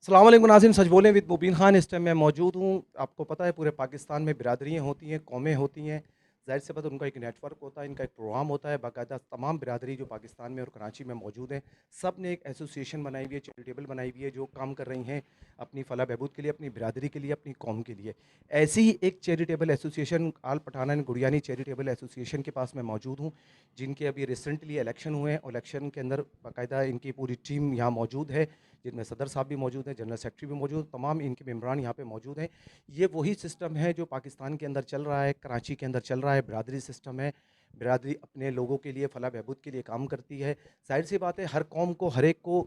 अस्सलाम वालेकुम नाज़रीन, सच बोलें विद मुबीन खान इस टाइम मैं मौजूद हूँ। आपको पता है पूरे पाकिस्तान में बिरादरियाँ होती हैं, कौमें होती हैं। ज़ाहिर-सी बात है उनका एक नेटवर्क होता है, इनका एक प्रोग्राम होता है, बाकायदा तमाम बिरादरी जो पाकिस्तान में और कराची में मौजूद हैं, सब ने एक एसोसिएशन बनाई हुई है, चैरिटेबल बनाई हुई है जो काम कर रही हैं अपनी फलाह बहबूद के लिए, अपनी बिरादरी के लिए, अपनी कौम के लिए। ऐसी ही एक charitable association Aal Pathan and Gudiyani charitable association के पास मैं मौजूद हूँ, जिनके अभी रिसेंटली इलेक्शन हुए हैं और इलेक्शन के अंदर बाकायदा इनकी पूरी टीम यहाँ मौजूद है। जिनमें सदर साहब भी मौजूद हैं, जनरल सेक्रेटरी भी मौजूद, तमाम इनके मेंबरान यहाँ पे मौजूद हैं। ये वही सिस्टम है जो पाकिस्तान के अंदर चल रहा है, कराची के अंदर चल रहा है, बिरादरी सिस्टम है। बिरादरी अपने लोगों के लिए, फलाह बहबूद के लिए काम करती है। ज़ाहिर-सी बात है हर कौम को, हर एक को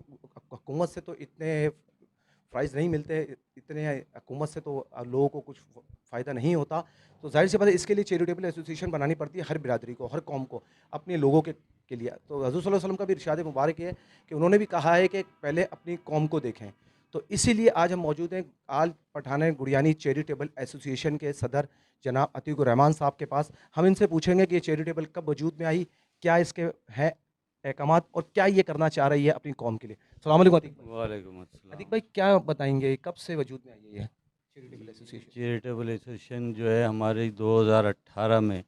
हुकूमत से तो इतने प्राइज़ नहीं मिलते, इतने हुकूमत से तो लोगों को कुछ फ़ायदा नहीं होता। तो ज़ाहिर-सी बात है इसके लिए चैरिटेबल एसोसिएशन बनानी पड़ती है हर बिरादरी को, हर कौम को, अपने लोगों के लिए। तो हज़ूर सल्लल्लाहु अलैहि वसल्लम का भी इरशाद मुबारक है कि उन्होंने भी कहा है कि पहले अपनी कौम को देखें। तो इसीलिए आज हम मौजूद हैं आल पठान गुडियानी चैरिटेबल एसोसिएशन के सदर जनाब अतीकुर रहमान साहब के पास। हम इनसे पूछेंगे कि ये चैरिटेबल कब वजूद में आई, क्या इसके हैं अहकामात और क्या ये करना चाह रही है अपनी कौम के लिए। अस्सलाम वालेकुम अतीक भाई। वालेकुम अतीक अस्सलाम। भाई क्या बताएँगे कब से वजूद में आई है ये चैरिटेबल ये एसोसिएशन? चैरिटेबल एसोसिएशन जो है हमारे 2018 में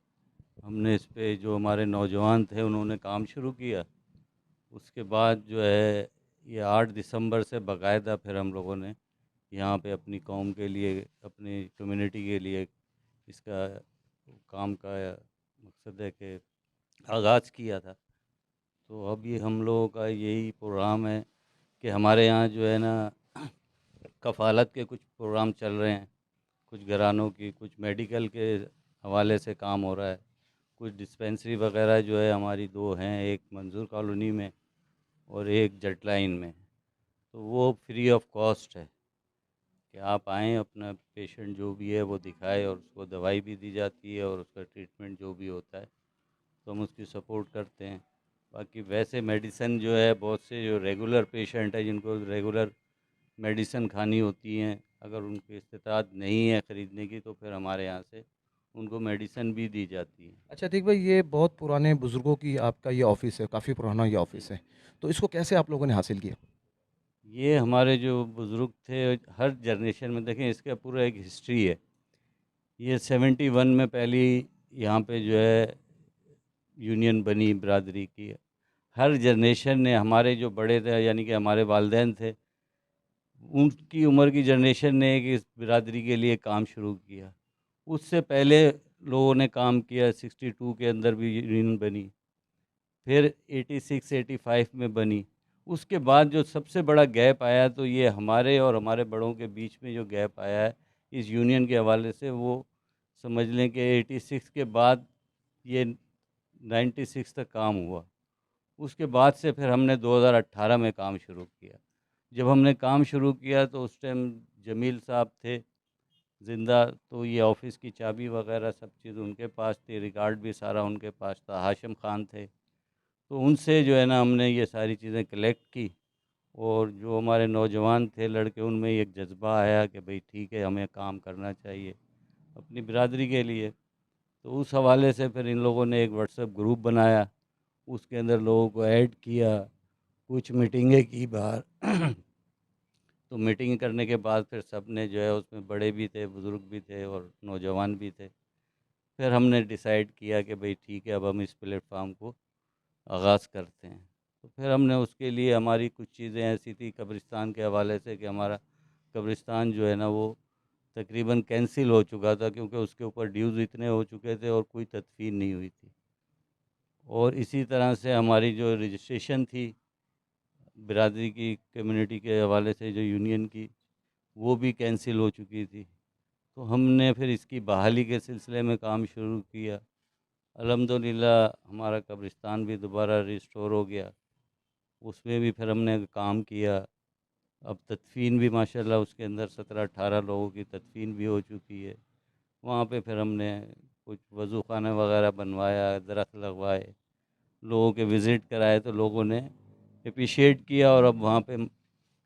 हमने इस पे जो हमारे नौजवान थे उन्होंने काम शुरू किया। उसके बाद जो है ये 8 दिसंबर से बाकायदा फिर हम लोगों ने यहाँ पे अपनी कौम के लिए, अपनी कम्युनिटी के लिए इसका काम का मकसद है कि आगाज़ किया था। तो अब ये हम लोगों का यही प्रोग्राम है कि हमारे यहाँ जो है ना कफ़ालत के कुछ प्रोग्राम चल रहे हैं। कुछ घरानों की, कुछ मेडिकल के हवाले से काम हो रहा है। कुछ डिस्पेंसरी वगैरह जो है हमारी 2 हैं, एक मंजूर कॉलोनी में और एक जेट लाइन में। तो वो फ्री ऑफ कॉस्ट है कि आप आएँ, अपना पेशेंट जो भी है वो दिखाए और उसको दवाई भी दी जाती है और उसका ट्रीटमेंट जो भी होता है, तो हम उसकी सपोर्ट करते हैं। बाकी वैसे मेडिसिन जो है बहुत से जो रेगुलर पेशेंट है जिनको रेगुलर मेडिसिन खानी होती हैं, अगर उनकी इस्तिताअत नहीं है ख़रीदने की तो फिर हमारे यहाँ से उनको मेडिसिन भी दी जाती है। अच्छा अतीक भाई, ये बहुत पुराने बुज़ुर्गों की आपका ये ऑफ़िस है, काफ़ी पुराना ये ऑफ़िस है। तो इसको कैसे आप लोगों ने हासिल किया? ये हमारे जो बुज़ुर्ग थे, हर जनरेशन में देखें इसका पूरा एक हिस्ट्री है। ये 71 में पहली यहाँ पे जो है यूनियन बनी बिरादरी की। हर जनरेशन ने, हमारे जो बड़े थे यानी कि हमारे वालिदैन थे, उनकी उम्र की जनरेशन ने एक इस बिरादरी के लिए काम शुरू किया। उससे पहले लोगों ने काम किया, 62 के अंदर भी यूनियन बनी, फिर 86-85 में बनी। उसके बाद जो सबसे बड़ा गैप आया तो ये हमारे और हमारे बड़ों के बीच में जो गैप आया है इस यूनियन के हवाले से, वो समझ लें कि 86 के बाद ये 96 तक काम हुआ। उसके बाद से फिर हमने 2018 में काम शुरू किया। जब हमने काम शुरू किया तो उस टाइम जमील साहब थे ज़िंदा, तो ये ऑफ़िस की चाबी वगैरह सब चीज़ उनके पास थी, रिकॉर्ड भी सारा उनके पास था। हाशिम ख़ान थे, तो उनसे जो है ना हमने ये सारी चीज़ें कलेक्ट की और जो हमारे नौजवान थे लड़के, उनमें एक जज़्बा आया कि भाई ठीक है, हमें काम करना चाहिए अपनी बिरादरी के लिए। तो उस हवाले से फिर इन लोगों ने एक व्हाट्सएप ग्रुप बनाया, उसके अंदर लोगों को ऐड किया, कुछ मीटिंगें की बाहर। तो मीटिंग करने के बाद फिर सब ने जो है, उसमें बड़े भी थे, बुज़ुर्ग भी थे और नौजवान भी थे। फिर हमने डिसाइड किया कि भाई ठीक है, अब हम इस प्लेटफ़ॉर्म को आगाज़ करते हैं। तो फिर हमने उसके लिए, हमारी कुछ चीज़ें ऐसी थी कब्रिस्तान के हवाले से कि हमारा कब्रिस्तान जो है ना वो तकरीबन कैंसिल हो चुका था, क्योंकि उसके ऊपर ड्यूज़ इतने हो चुके थे और कोई तदफ़ीन नहीं हुई थी। और इसी तरह से हमारी जो रजिस्ट्रेशन थी बिरादरी की, कम्युनिटी के हवाले से जो यूनियन की, वो भी कैंसिल हो चुकी थी। तो हमने फिर इसकी बहाली के सिलसिले में काम शुरू किया। अल्हम्दुलिल्लाह हमारा कब्रिस्तान भी दोबारा रिस्टोर हो गया। उसमें भी फिर हमने काम किया। अब तदफ़ीन भी माशाल्लाह उसके अंदर 17-18 लोगों की तदफ़ीन भी हो चुकी है। वहाँ पे फिर हमने कुछ वज़ू ख़ाना वगैरह बनवाया, दरख्त लगवाए, लोगों के विज़िट कराए, तो लोगों ने एप्रिशिएट किया और अब वहाँ पे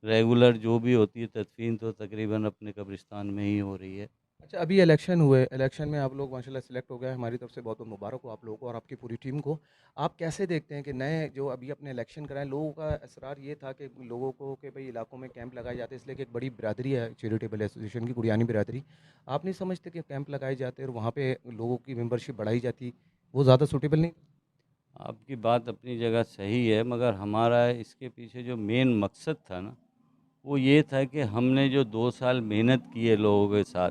रेगुलर जो भी होती है तदफ़ीन तो तकरीबन अपने कब्रिस्तान में ही हो रही है। अच्छा, अभी इलेक्शन हुए, इलेक्शन में आप लोग माशाल्लाह सेलेक्ट हो गए, हमारी तरफ से बहुत-बहुत मुबारक हो आप लोगों को और आपकी पूरी टीम को। आप कैसे देखते हैं कि नए जो अभी अपने इलेक्शन कराएँ, लोगों का इसरार ये था कि लोगों को कि भई इलाकों में कैंप लगाए जाते हैं, इसलिए कि एक बड़ी बिरादरी है चैरिटेबल एसोसिएशन की, गुडियानी बिरादरी। आप नहीं समझते कि कैंप लगाए जाते और वहाँ पे लोगों की मेंबरशिप बढ़ाई जाती, वो ज़्यादा सूटेबल नहीं? आपकी बात अपनी जगह सही है, मगर हमारा इसके पीछे जो मेन मकसद था ना, वो ये था कि हमने जो 2 साल मेहनत की है लोगों के साथ,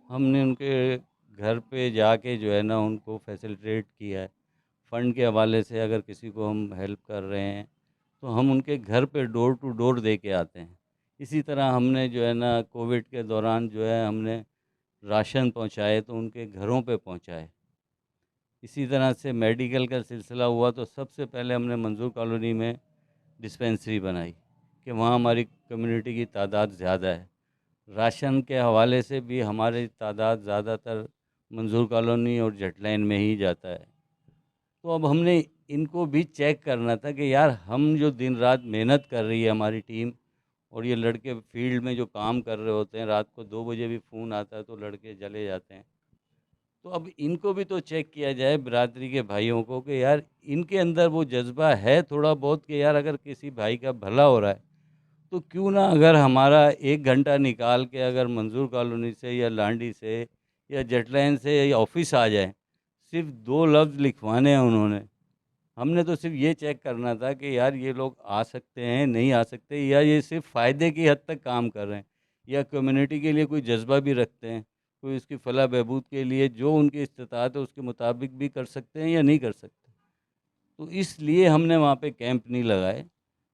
हमने उनके घर पे जाके जो है ना उनको फैसिलिटेट किया है। फ़ंड के हवाले से अगर किसी को हम हेल्प कर रहे हैं, तो हम उनके घर पे डोर टू डोर दे के आते हैं। इसी तरह हमने जो है ना कोविड के दौरान जो है हमने राशन पहुँचाए तो उनके घरों पे पहुँचाए। इसी तरह से मेडिकल का सिलसिला हुआ तो सबसे पहले हमने मंजूर कॉलोनी में डिस्पेंसरी बनाई कि वहाँ हमारी कम्युनिटी की तादाद ज़्यादा है। राशन के हवाले से भी हमारी तादाद ज़्यादातर मंजूर कॉलोनी और जटलाइन में ही जाता है। तो अब हमने इनको भी चेक करना था कि यार हम जो दिन रात मेहनत कर रही है हमारी टीम, और ये लड़के फील्ड में जो काम कर रहे होते हैं, रात को 2 बजे भी फ़ोन आता है तो लड़के चले जाते हैं। तो अब इनको भी तो चेक किया जाए बिरादरी के भाइयों को कि यार इनके अंदर वो जज़्बा है थोड़ा बहुत कि यार अगर किसी भाई का भला हो रहा है, तो क्यों ना अगर हमारा 1 घंटा निकाल के अगर मंजूर कॉलोनी से या लांडी से या जेटलाइन से या ऑफ़िस आ जाएँ, सिर्फ़ 2 लफ्ज़ लिखवाने हैं उन्होंने। हमने तो सिर्फ़ ये चेक करना था कि यार ये लोग आ सकते हैं, नहीं आ सकते, या ये सिर्फ़ फ़ायदे की हद तक काम कर रहे हैं, या कम्युनिटी के लिए कोई जज़्बा भी रखते हैं, कोई उसकी फलाह बहबूद के लिए जो उनकी इस्तिताअत है उसके मुताबिक भी कर सकते हैं या नहीं कर सकते। तो इसलिए हमने वहाँ पे कैंप नहीं लगाए।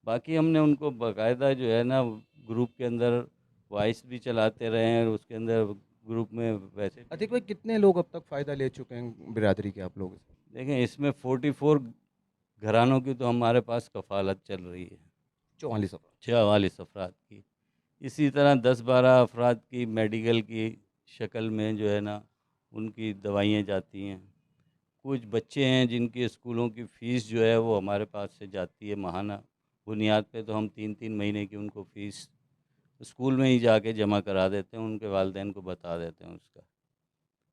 बाकी हमने उनको बाकायदा जो है ना ग्रुप के अंदर वॉइस भी चलाते रहे हैं, और उसके अंदर ग्रुप में वैसे भी अतिक भाई, कितने लोग अब तक फ़ायदा ले चुके हैं बिरादरी के आप लोगों से? देखें, इसमें 44 घरानों की तो हमारे पास कफ़ालत चल रही है, 44 अफ़राद। 44 अफराद की। इसी तरह 10-12 अफराद की मेडिकल की शक्ल में जो है ना उनकी दवाइयाँ जाती हैं। कुछ बच्चे हैं जिनकी स्कूलों की फ़ीस जो है वो हमारे पास से जाती है माहाना बुनियाद पे, तो हम 3-3 महीने की उनको फ़ीस स्कूल में ही जाके जमा करा देते हैं, उनके वालिदैन को बता देते हैं उसका।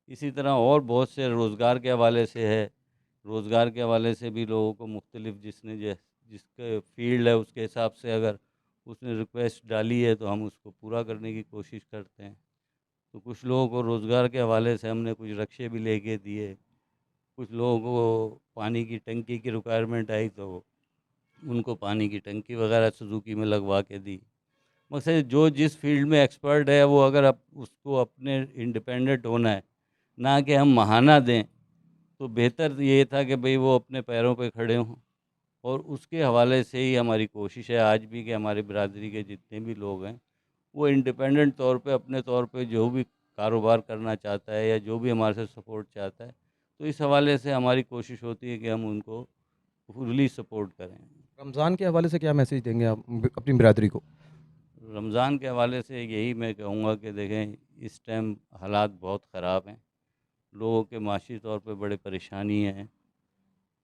इसी तरह और बहुत से रोज़गार के हवाले से है, रोज़गार के हवाले से भी लोगों को मुख्तलिफ़ जिसने जिसके फ़ील्ड है उसके हिसाब से अगर उसने रिक्वेस्ट डाली है तो हम उसको पूरा करने की कोशिश करते हैं। तो कुछ लोगों को रोज़गार के हवाले से हमने कुछ रक्शे भी लेके दिए, कुछ लोगों को पानी की टंकी की रिक्वायरमेंट आई तो उनको पानी की टंकी वगैरह सुज़ुकी में लगवा के दी। मकसद जो जिस फ़ील्ड में एक्सपर्ट है वो अगर उसको अपने इंडिपेंडेंट होना है, ना कि हम महाना दें, तो बेहतर ये था कि भई वो अपने पैरों पे खड़े हों। और उसके हवाले से ही हमारी कोशिश है आज भी कि हमारी बिरादरी के जितने भी लोग हैं, वो इंडिपेंडेंट तौर पे अपने तौर पे जो भी कारोबार करना चाहता है या जो भी हमारे से सपोर्ट चाहता है, तो इस हवाले से हमारी कोशिश होती है कि हम उनको फुल्ली सपोर्ट करें। रमज़ान के हवाले से क्या मैसेज देंगे आप अपनी बिरादरी को? रमज़ान के हवाले से यही मैं कहूँगा कि देखें, इस टाइम हालात बहुत ख़राब हैं, लोगों के माशी तौर पे बड़े परेशानी है।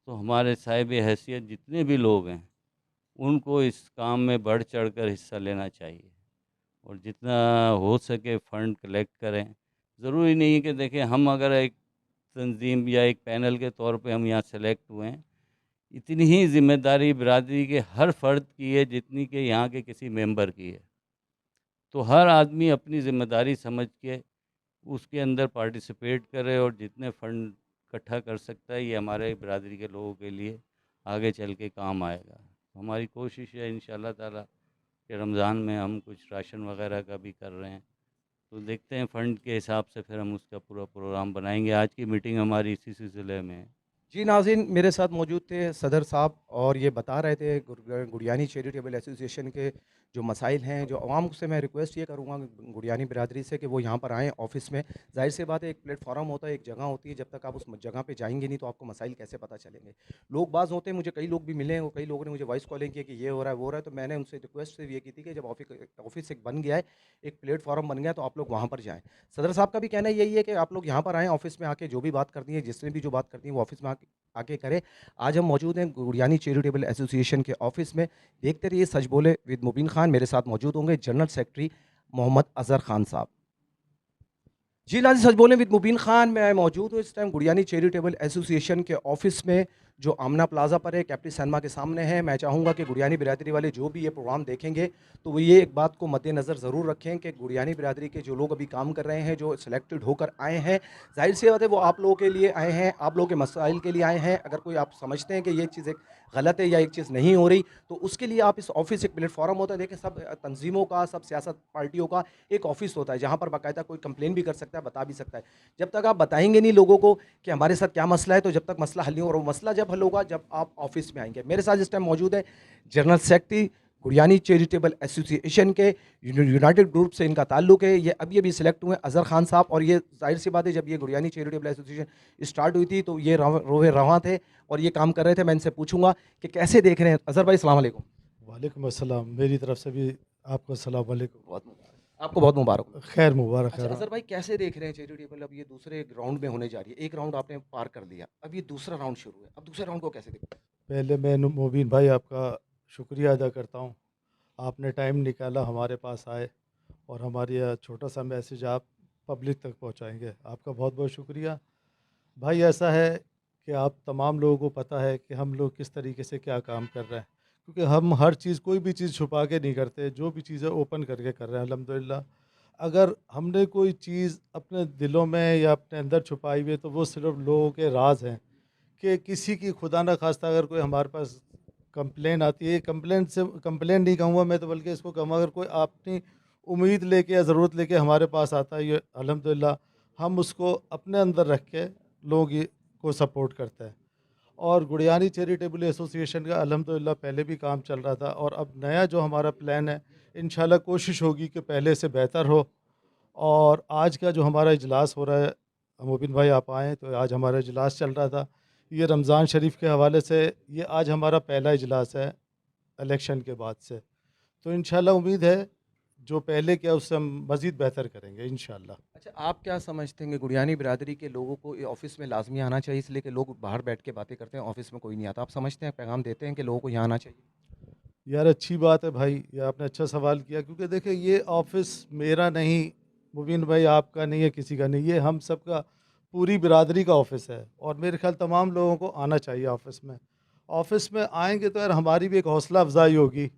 तो हमारे साहिब हैसियत जितने भी लोग हैं, उनको इस काम में बढ़ चढ़ कर हिस्सा लेना चाहिए, और जितना हो सके फ़ंड कलेक्ट करें। ज़रूरी नहीं है कि देखें हम अगर एक तंज़ीम या एक पैनल के तौर पे हम यहाँ सेलेक्ट हुए हैं, इतनी ही ज़िम्मेदारी बिरादरी के हर फ़र्द की है जितनी कि यहाँ के किसी मेंबर की है। तो हर आदमी अपनी ज़िम्मेदारी समझ के उसके अंदर पार्टिसिपेट करे, और जितने फ़ंड इकट्ठा कर सकता है ये हमारे बिरादरी के लोगों के लिए आगे चल के काम आएगा। हमारी कोशिश है इंशाअल्लाह ताला कि रमज़ान में हम कुछ राशन वगैरह का भी कर रहे हैं, तो देखते हैं फ़ंड के हिसाब से फिर हम उसका पूरा प्रोग्राम बनाएंगे। आज की मीटिंग हमारी इसी सिलसिले में है। जी नाज़रीन, मेरे साथ मौजूद थे सदर साहब और ये बता रहे थे गुडियानी चैरिटेबल एसोसिएशन के जो मसाइल हैं, जो आवाम से मैं रिक्वेस्ट ये करूँगा गुडियानी बिरादरी से कि वो यहाँ पर आएँ ऑफ़िस में। ज़ाहिर-सी बात है, एक प्लेटफ़ॉर्म होता है, एक जगह होती है, जब तक आप उस जगह पे जाएँगे नहीं तो आपको मसाइल कैसे पता चलेंगे। लोग बाज़ होते हैं, मुझे कई लोग भी मिले हैं और कई लोगों ने मुझे वॉइस कॉलिंग की कि ये हो रहा है, वो हो रहा है, तो मैंने उनसे रिक्वेस्ट सिर्फ़ ये की थी कि जब ऑफ़िस एक बन गया है, एक प्लेटफ़ॉर्म बन गया है, तो आप लोग वहाँ पर जाएँ। सदर साहब का भी कहना यही है कि आप लोग यहाँ पर आएँ, ऑफ़िस में आके जो भी बात करनी है, जिसने भी जो बात करनी है, वो ऑफ़िस में आके आके करें। आज हम मौजूद हैं गुडियानी चैरिटेबल एसोसिएशन के ऑफिस में। देखते रहिए सच बोले विद मुबीन खान। मेरे साथ मौजूद होंगे जनरल सेक्रेटरी मोहम्मद अज़हर खान साहब। जी नाज़िर सच बोलें विद मुबीन खान मैं मौजूद हूँ इस टाइम गुड़ियानी चैरिटेबल एसोसिएशन के ऑफिस में जो आमना प्लाज़ा पर है कैप्टन सैनमा के सामने है। मैं चाहूँगा कि गुड़ियानी बिरादरी वाले जो भी ये प्रोग्राम देखेंगे तो वो ये एक बात को मद्देनज़र ज़रूर रखें कि गुड़ियानी बिरादरी के जो लोग अभी काम कर रहे हैं, जो सिलेक्टेड होकर आए हैं, ज़ाहिर-सी बात है वो आप लोगों के लिए आए हैं, आप लोगों के मसाइल के लिए आए हैं। अगर कोई आप समझते हैं कि ये चीज़ एक गलत है या एक चीज़ नहीं हो रही, तो उसके लिए आप इस ऑफिस एक प्लेटफ़ॉर्म होता है। देखिए सब तंज़ीमों का, सब सियासत पार्टियों का एक ऑफिस होता है, जहाँ पर बाकायदा कोई कंप्लेन भी कर सकता है, बता भी सकता है। जब तक आप बताएँगे नहीं लोगों को कि हमारे साथ क्या मसला है, तो जब तक मसला हल नहीं होगा, और वो मसला जब हल होगा जब आप ऑफिस में आएँगे। मेरे साथ इस टाइम मौजूद है general secretary Gudiyani charitable association के, यूनाइटेड ग्रुप से इनका ताल्लुक है। ये अभी-अभी सिलेक्ट हुए हैं अज़हर खान साहब, और ये ज़ाहिर-सी बात है जब ये गुड़ियानी चैरिटेबल एसोसिएशन स्टार्ट हुई थी तो ये रोए रवां थे और ये काम कर रहे थे। मैं इनसे पूछूँगा कि कैसे देख रहे हैं? अज़हर भाई अस्सलाम वालेकुम। वालेकुम अस्सलाम, मेरी तरफ से भी आपको अस्सलाम वालेकुम। बहुत मुबारक। आपको बहुत मुबारक हो। खैर मुबारक, अच्छा खैर। अज़हर भाई कैसे देख रहे हैं चैरिटेबल अब ये दूसरे राउंड में होने जा रही है? एक राउंड आपने पार कर लिया, अब ये दूसरा राउंड शुरू है। अब दूसरे राउंड को कैसे देखते हैं? पहले मैं मुबीन भाई आपका शुक्रिया अदा करता हूँ। आपने टाइम निकाला हमारे पास आए और हमारी यह छोटा सा मैसेज आप पब्लिक तक पहुँचाएँगे। आपका बहुत बहुत शुक्रिया। भाई ऐसा है कि आप तमाम लोगों को पता है कि हम लोग किस तरीके से क्या काम कर रहे हैं, क्योंकि हम हर चीज़ कोई भी चीज़ छुपा के नहीं करते, जो भी चीज़ें ओपन करके कर रहे हैं अल्हम्दुलिल्लाह। अगर हमने कोई चीज़ अपने दिलों में या अपने अंदर छुपाई हुई है तो वो सिर्फ लोगों के राज हैं। कि किसी की खुदा ना खास्ता अगर कोई हमारे पास कंप्लेन आती है, कंप्लेन नहीं कहूँगा मैं, तो बल्कि इसको कहूँगा अगर कोई अपनी उम्मीद लेके या ज़रूरत लेके हमारे पास आता है, ये अल्हम्दुलिल्लाह हम उसको अपने अंदर रख के लोगों की को सपोर्ट करते हैं। और गुड़ियानी चैरिटेबल एसोसिएशन का अल्हम्दुलिल्लाह पहले भी काम चल रहा था और अब नया जो हमारा प्लान है, इंशाल्लाह कोशिश होगी कि पहले से बेहतर हो। और आज का जो हमारा इजलास हो रहा है, मोबिन भाई आप आएँ तो आज हमारा इजलास चल रहा था। ये रमज़ान शरीफ के हवाले से ये आज हमारा पहला इजलास है इलेक्शन के बाद से। तो इंशाल्लाह उम्मीद है जो पहले किया उससे हम मज़ीद बेहतर करेंगे इंशाल्लाह। अच्छा आप क्या समझते हैं कि गुड़ियानी बिरादरी के लोगों को ये ऑफिस में लाज़मी आना चाहिए, इसलिए कि लोग बाहर बैठ के बातें करते हैं, ऑफिस में कोई नहीं आता। आप समझते हैं, पैगाम देते हैं कि लोगों को यहाँ आना चाहिए? यार अच्छी बात है भाई, ये आपने अच्छा सवाल किया, क्योंकि देखिए ये ऑफ़िस मेरा नहीं, मुबीन भाई आपका नहीं है, किसी का नहीं, ये हम सब का पूरी बिरादरी का ऑफ़िस है और मेरे ख़्याल तमाम लोगों को आना चाहिए ऑफ़िस में। ऑफ़िस में आएँगे तो यार हमारी भी एक हौसला अफ़ज़ाई होगी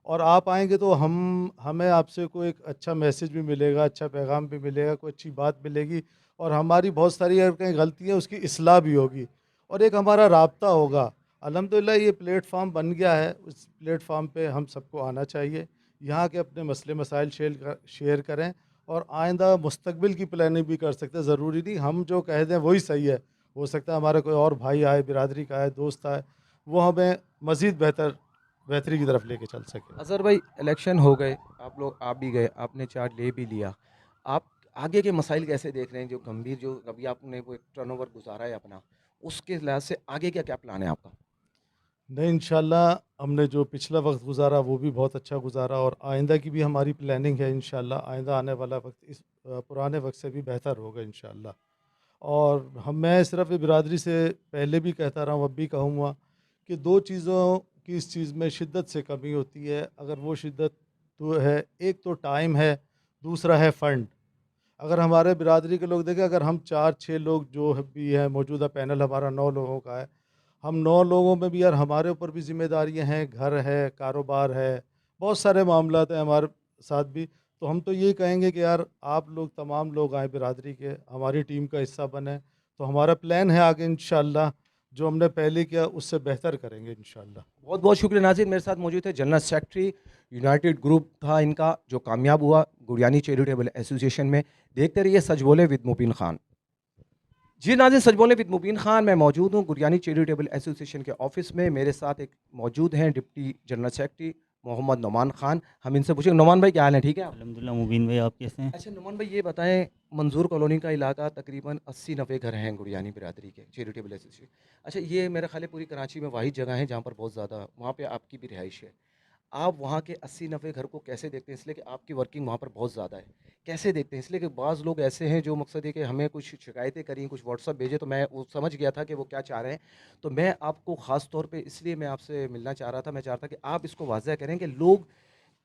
और आप आएँगे तो हमें आपसे कोई एक अच्छा मैसेज भी मिलेगा, अच्छा पैगाम भी मिलेगा, कोई अच्छी बात मिलेगी और हमारी बहुत सारी अगर कहीं गलती है उसकी इस्लाह भी होगी और एक हमारा राब्ता होगा। अल्हम्दुलिल्लाह ये प्लेटफ़ॉर्म बन गया है, उस प्लेटफ़ॉर्म पे हम सबको आना चाहिए। यहाँ के अपने मसले मसाइल शेयर करें और आइंदा मुस्तकबिल की प्लानिंग भी कर सकते हैं। ज़रूरी नहीं हम जो कह दें वही सही है। हो सकता है हमारा कोई और भाई आए, बिरादरी का आए, दोस्त आए, वो हमें मज़ीद बेहतरी की तरफ लेके चल सके। अज़हर भाई इलेक्शन हो गए, आप भी गए, आपने चार्ज ले भी लिया। आप आगे के मसाइल कैसे देख रहे हैं? जो गंभीर जो अभी आपने वो एक टर्नओवर गुज़ारा है अपना, उसके लिहाज़ से आगे का क्या प्लान है आपका? नहीं, इंशाल्लाह हमने जो पिछला वक्त गुज़ारा वो भी बहुत अच्छा गुज़ारा और आइंदा की भी हमारी प्लानिंग है इंशाल्लाह। आइंदा आने वाला वक्त इस पुराने वक्त से भी बेहतर होगा इंशाल्लाह। और मैं सिर्फ़ बिरादरी से पहले भी कहता रहा हूँ, अब भी कहूँगा कि दो चीज़ों की इस चीज़ में शिद्दत से कमी होती है। अगर वो शिद्दत तो है, एक तो टाइम है, दूसरा है फ़ंड। अगर हमारे बिरादरी के लोग देखें, अगर हम 4-6 लोग जो भी हैं, मौजूदा पैनल हमारा 9 लोगों का है, हम 9 लोगों में भी यार हमारे ऊपर भी ज़िम्मेदारियाँ हैं, घर है, कारोबार है, बहुत सारे मामलात हैं हमारे साथ भी। तो हम तो ये कहेंगे कि यार आप लोग तमाम लोग आएँ बिरादरी के, हमारी टीम का हिस्सा बनें। तो हमारा प्लान है आगे इंशाअल्लाह जो हमने पहले किया उससे बेहतर करेंगे इंशाअल्लाह। बहुत-बहुत शुक्रिया नाज़रीन, मेरे साथ मौजूद थे जनरल सेक्रेटरी यूनाइटेड ग्रुप था इनका, जो कामयाब हुआ गुड़ियानी चैरिटेबल एसोसिएशन में। देखते रहिए सच बोले विद मुबीन खान। जी नाज़रीन सच बोले विद मुबीन खान, मैं मौजूद हूँ गुरयानी चैरिटेबल एसोसिएशन के ऑफिस में। मेरे साथ एक मौजूद हैं deputy general secretary Mohammad Numan Khan. हम इनसे पूछेंगे, नुमान भाई क्या हाल है, ठीक है आप? अल्हम्दुलिल्लाह मुबीन भाई आप कैसे हैं? अच्छा नुमान भाई ये बताएं, मंजूर कॉलोनी का इलाका तकरीबन 80-90 घर हैं गुरयानी बिरादरी के चैरिटेबल एसोसिएशन। अच्छा ये मेरा ख्याल है पूरी कराची में वाहिद जगह है जहाँ पर बहुत ज़्यादा वहाँ पे आपकी भी रिहाइश है। आप वहाँ के 80-90 घर को कैसे देखते हैं? इसलिए कि आपकी वर्किंग वहाँ पर बहुत ज़्यादा है। कैसे देखते हैं? इसलिए कि बाज़ लोग ऐसे हैं जो मकसद है कि हमें कुछ शिकायतें करी, कुछ व्हाट्सएप भेजे, तो मैं वो समझ गया था कि वो क्या चाह रहे हैं। तो मैं आपको ख़ास तौर पे इसलिए मैं आपसे मिलना चाह रहा था, मैं चाह रहा था कि आप इसको वाज़ह करें कि लोग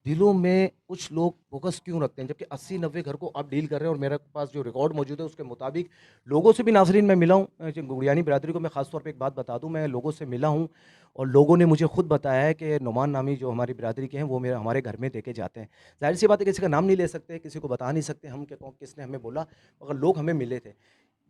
दिलों में कुछ लोग फ़ोकस क्यों रखते हैं? जबकि 80-90 घर को आप डील कर रहे हैं और मेरे पास जो रिकॉर्ड मौजूद है उसके मुताबिक लोगों से भी नाज़रीन मैं मिला हूँ जो गुड़ियानी बिरादरी को मैं ख़ास तौर पे एक बात बता दूँ, मैं लोगों से मिला हूँ और लोगों ने मुझे खुद बताया है कि नुमान नामी जो हमारी बिरादरी के हैं वो मेरे हमारे घर में देके जाते हैं। ज़ाहिर-सी बात है किसी का नाम नहीं ले सकते, किसी को बता नहीं सकते हम कि कौन किसने हमें बोला, मगर लोग हमें मिले थे।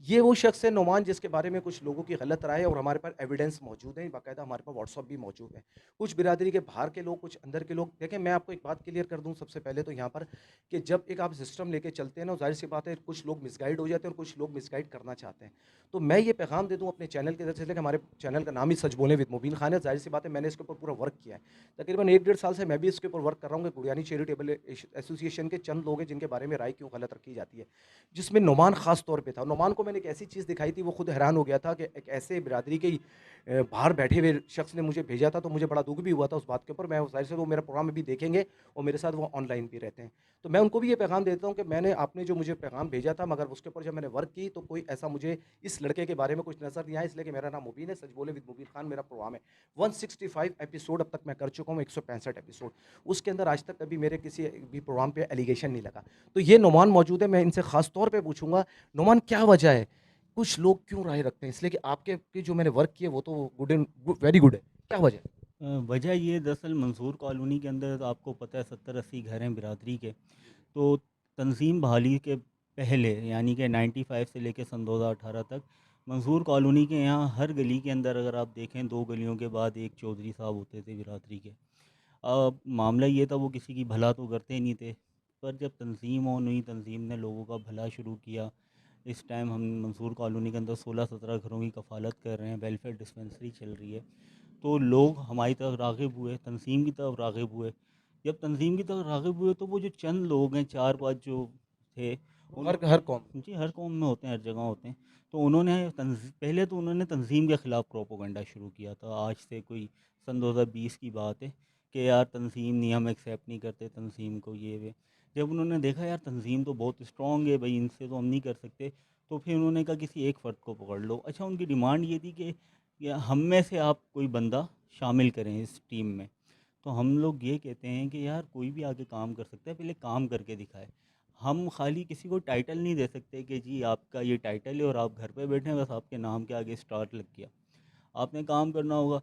ये वो शख्स है नुमान जिसके बारे में कुछ लोगों की गलत राय है और हमारे पास एविडेंस मौजूद है, बाकायदा हमारे पास व्हाट्सएप भी मौजूद है। कुछ बिरादरी के बाहर के लोग, कुछ अंदर के लोग देखें मैं आपको एक बात क्लियर कर दूँ सबसे पहले तो यहाँ पर कि जब एक आप सिस्टम लेके चलते हैं ना, ज़ाहिर-सी बात है कुछ लोग मिसगाइड हो जाते हैं और कुछ लोग मिसगाइड करना चाहते हैं। तो मैं ये पैगाम दे दूँ अपने चैनल की तरफ से कि हमारे चैनल का नाम ही सच बोलें विद मुबीन खान है, ज़ाहिर-सी बात है मैंने इसके ऊपर पूरा वर्क किया है। तकरीबन 1 डेढ़ साल से मैं भी इसके ऊपर वर्क कर रहा हूँ कि गुड़ियानी चैरिटेबल एसोसिएशन के चंद लोग हैं जिनके बारे में राय क्यों गलत रखी जाती है। जिसमें नुमान ख़ास तौर पे था। नुमान को मैंने एक ऐसी चीज़ दिखाई थी, वो खुद हैरान हो गया था कि एक ऐसे बिरादरी के ही बाहर बैठे हुए शख्स ने मुझे भेजा था, तो मुझे बड़ा दुःख भी हुआ था उस बात के ऊपर। मैं ज़ाहिर-सी वो मेरा प्रोग्राम अभी देखेंगे और मेरे साथ वो ऑनलाइन भी रहते हैं। तो मैं उनको भी ये पैगाम देता हूँ कि मैंने आपने जो मुझे पैगाम भेजा था, मगर उसके ऊपर जब मैंने वर्क की, तो कोई ऐसा मुझे इस लड़के के बारे में कुछ नज़र नहीं आया, इसलिए कि मेरा नाम मुबीन है, सच बोले विद मुबीन खान मेरा प्रोग्राम है। 165 एपिसोड अब तक मैं कर चुका हूँ, 165 एपिसोड। उसके अंदर आज तक कभी मेरे किसी भी प्रोग्राम पे एलिगेशन नहीं लगा। तो ये नुमान मौजूद है, मैं इनसे ख़ास तौर पे पूछूँगा नुमान क्या वजह है? कुछ लोग क्यों राय रखते हैं? इसलिए कि आपके की जो मैंने वर्क किया वो तो गुड एंड वेरी गुड है। क्या वजह है? वजह ये दरअसल मंसूर कॉलोनी के अंदर तो आपको पता है 70-80 घर हैं बिरादरी के। तो तंजीम बहाली के पहले यानी कि 95 से लेकर सन 2018 तक मंसूर कॉलोनी के यहाँ हर गली के अंदर अगर आप देखें 2 गलियों के बाद एक चौधरी साहब होते थे बिरादरी के। मामला ये था वो किसी की भला तो करते ही नहीं थे, पर जब तंजीम ऑन हुई, तंजीम ने लोगों का भला शुरू किया। इस टाइम हम मंसूर कॉलोनी के अंदर 16-17 घरों की कफ़ालत कर रहे हैं, वेलफेयर डिस्पेंसरी चल रही है। तो लोग हमारी तरफ राग़िब हुए, तंज़ीम की तरफ राग़िब हुए। जब तंज़ीम की तरफ राग़िब हुए तो वो जो चंद लोग हैं 4-5 जो थे वो उन हर कौम जी, हर कौम में होते हैं, हर जगह होते हैं। तो उन्होंने पहले तो उन्होंने तंज़ीम के ख़िलाफ़ प्रोपेगेंडा शुरू किया था। आज से कोई सन 2020 की बात है कि यार तंज़ीम नहीं, हम एक्सेप्ट नहीं करते तंज़ीम को, ये वे। जब उन्होंने देखा यार तंज़ीम तो बहुत स्ट्रॉन्ग है भाई, इनसे तो हम नहीं कर सकते, तो फिर उन्होंने कहा किसी एक फ़र्द को पकड़ लो। अच्छा, उनकी डिमांड ये थी कि या हम में से आप कोई बंदा शामिल करें इस टीम में। तो हम लोग ये कहते हैं कि यार कोई भी आके काम कर सकता है, पहले काम करके दिखाए। हम खाली किसी को टाइटल नहीं दे सकते कि जी आपका ये टाइटल है और आप घर पे बैठे हैं, बस आपके नाम के आगे स्टार लग गया। आपने काम करना होगा।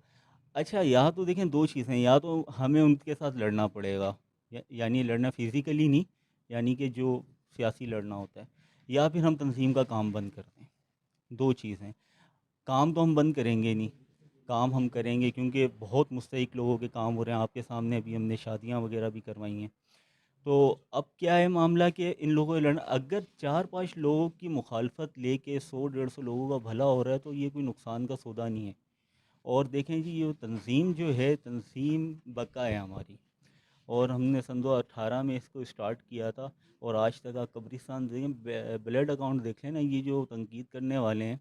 अच्छा, यहाँ तो देखें 2 चीज़ें, या तो हमें उनके साथ लड़ना पड़ेगा, यानी लड़ना फिज़िकली नहीं, यानी कि जो सियासी लड़ना होता है, या फिर हम तंज़ीम का काम बंद कर दें। 2 चीज़ें। काम तो हम बंद करेंगे नहीं, काम हम करेंगे क्योंकि बहुत मुस्तहिक लोगों के काम हो रहे हैं। आपके सामने अभी हमने शादियां वगैरह भी करवाई हैं। तो अब क्या है मामला कि इन लोगों को लड़ना, अगर 4-5 लोगों की मुखालफत लेके 100-150 लोगों का भला हो रहा है तो ये कोई नुकसान का सौदा नहीं है। और देखें जी, ये तंज़ीम जो है, तंज़ीम बका है हमारी, और हमने सन 2018 में इसको स्टार्ट किया था और आज तक आप कब्रिस्तान देखें, ब्लड अकाउंट देख लें ना, ये जो तनकीद करने वाले हैं,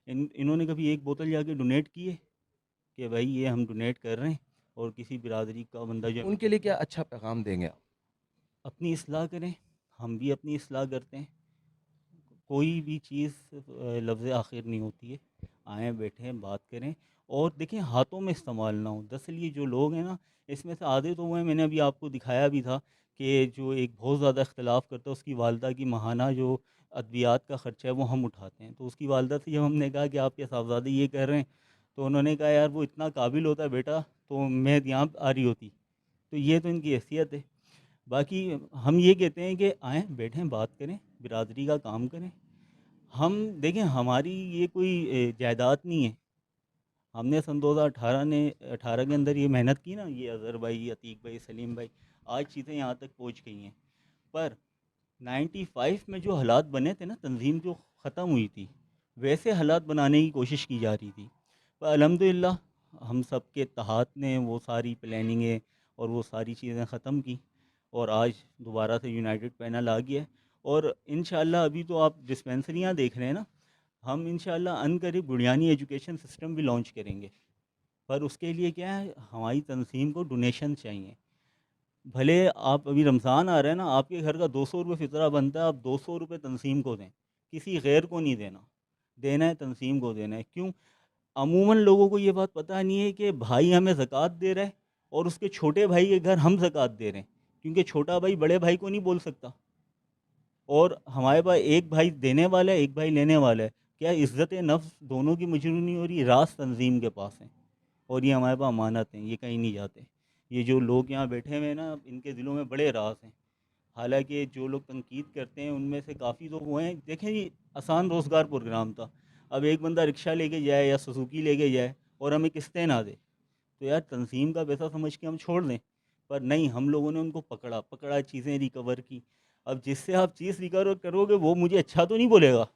इन्होंने कभी एक बोतल जाके डोनेट की है कि भाई ये हम डोनेट कर रहे हैं? और किसी बिरादरी का बंदा जो उनके लिए क्या अच्छा पैगाम देंगे आप? अपनी इस्लाह करें, हम भी अपनी इस्लाह करते हैं। कोई भी चीज़ लफ्ज़ आखिर नहीं होती है। आएँ, बैठें, बात करें, और देखिए हाथों में इस्तेमाल ना हो। दरअसल ये जो लोग हैं ना, इसमें से आधे तो वो हैं, मैंने अभी आपको दिखाया भी था कि जो एक बहुत ज़्यादा इख्तिलाफ़ करता है, उसकी वालिदा की माहाना जो अद्वियात का ख़र्चा है वो हम उठाते हैं। तो उसकी वालिदा से जब हमने कहा कि आपके साहबज़ादे ये कर रहे हैं, तो उन्होंने कहा यार वो इतना काबिल होता है बेटा तो मैं यहाँ आ रही होती। तो ये तो इनकी हैसियत है। बाकी हम ये कहते हैं कि आएँ, बैठें, बात करें, बिरादरी का काम करें। हम देखें, हमारी ये कोई जायदाद नहीं है। हमने सन 2018 ने 18 के अंदर ये मेहनत की ना, ये अज़हर भाई, अतीक भाई, सलीम भाई, आज चीज़ें यहाँ तक पहुँच गई हैं। पर 95 में जो हालात बने थे ना, तंज़ीम जो ख़त्म हुई थी, वैसे हालात बनाने की कोशिश की जा रही थी। पर अल्हम्दुलिल्लाह हम सब के इत्तेहाद ने वो सारी प्लानिंगें और वो सारी चीज़ें ख़त्म की, और आज दोबारा से यूनाइटेड पैनल आ गया है। और इंशाअल्लाह अभी तो आप डिस्पेंसरियाँ देख रहे हैं ना, हम इंशाअल्लाह अनकरीब बुनियादी एजुकेशन सिस्टम भी लॉन्च करेंगे। पर उसके लिए क्या है, हमारी तंज़ीम को डोनेशन चाहिए। भले आप, अभी रमज़ान आ रहा है ना, आपके घर का 200 रुपये फ़ितरा बनता है, आप 200 रुपये तंज़ीम को दें, किसी गैर को नहीं देना। देना है तंज़ीम को देना है। क्यों? अमूमन लोगों को ये बात पता नहीं है कि भाई हमें ज़कात दे रहा है और उसके छोटे भाई के घर हम ज़कात दे रहे हैं। क्योंकि छोटा भाई बड़े भाई को नहीं बोल सकता। और हमारे पास एक भाई देने वाला है, एक भाई लेने वाला है। क्या इज़्ज़त नफ्स दोनों की मजरूह नहीं हो रही? रास तंजीम के पास है और ये हमारे पास अमानत हैं, ये कहीं नहीं जाते। ये जो लोग यहाँ बैठे हुए हैं ना, इनके दिलों में बड़े राज हैं। हालांकि जो लोग तनकीद करते हैं उनमें से काफ़ी तो वो हैं। देखें, ये आसान रोज़गार प्रोग्राम था। अब एक बंदा रिक्शा लेके जाए या सुजुकी लेके जाए और हमें किस्तें ना दे, तो यार तंजीम का पैसा समझ के हम छोड़ दें। पर नहीं, हम लोगों ने उनको पकड़ा पकड़ा, चीज़ें रिकवर की। अब जिससे आप चीज़ रिकवर करोगे वो मुझे अच्छा तो नहीं बोलेगा।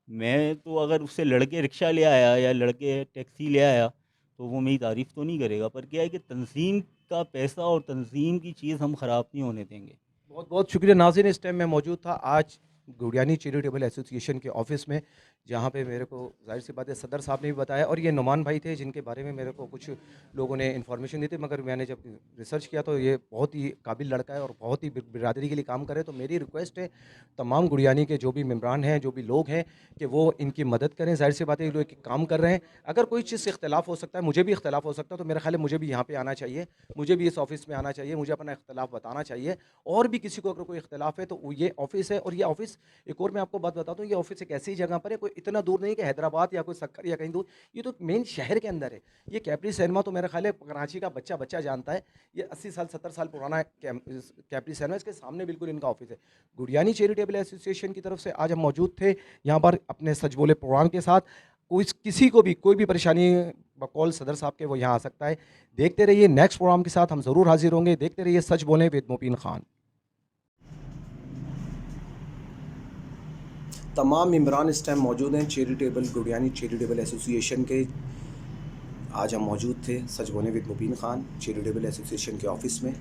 मैं तो अगर उससे लड़के रिक्शा ले आया या लड़के टैक्सी ले आया तो वो मेरी तारीफ़ तो नहीं करेगा। पर क्या है कि तंजीम का पैसा और तंजीम की चीज़ हम ख़राब नहीं होने देंगे। बहुत बहुत शुक्रिया नाज़रीन। इस टाइम मैं मौजूद था आज गुड़ियानी चैरिटेबल एसोसिएशन के ऑफिस में, जहाँ पे मेरे को जाहिर सी बात है सदर साहब ने भी बताया और ये नुमान भाई थे जिनके बारे में मेरे को कुछ लोगों ने इन्फॉर्मेशन दी थी, मगर मैंने जब रिसर्च किया तो ये बहुत ही काबिल लड़का है और बहुत ही बिरादरी के लिए काम करे। तो मेरी रिक्वेस्ट है तमाम गुड़ियानी के जो भी मेम्बरान हैं, जो भी लोग हैं, कि वो इनकी मदद करें। जाहिर सी बात है ये लोग काम कर रहे हैं। अगर कोई चीज़ से इख्तलाफ हो सकता है, मुझे भी इख्तलाफ हो सकता है, तो मेरा ख्याल है मुझे भी यहाँ पे आना चाहिए, मुझे भी इस ऑफिस में आना चाहिए, मुझे अपना इख्तलाफ बताना चाहिए। और भी किसी को अगर कोई इख्तलाफ है तो ये ऑफिस है। और ये ऑफिस, एक और मैं आपको बात बताता हूँ, ये ऑफिस एक ऐसी जगह पर है, कोई इतना दूर नहीं कि हैदराबाद या कोई सक्कर या कहीं दूर, ये तो मेन शहर के अंदर है। ये कैपरी सिनेमा तो मेरा ख्याल है कराची का बच्चा बच्चा जानता है। ये 80 साल 70 साल पुराना कैपरी सिनेमा, इसके सामने बिल्कुल इनका ऑफिस है। गुड़ियानी चैरिटेबल एसोसिएशन की तरफ से आज हम मौजूद थे यहाँ पर अपने सच बोले प्रोग्राम के साथ। कोई किसी को भी कोई भी परेशानी बकौल सदर साहब के वो यहाँ आ सकता है। देखते रहिए, नेक्स्ट प्रोग्राम के साथ हम ज़रूर हाजिर होंगे। देखते रहिए सच बोलें विद मुबीन खान। तमाम मेम्बरान इस टाइम मौजूद हैं चैरिटेबल गुड़ियानी चैरिटेबल एसोसिएशन के। आज हम मौजूद थे सच बोलें with Mubeen Khan charitable association के ऑफिस में।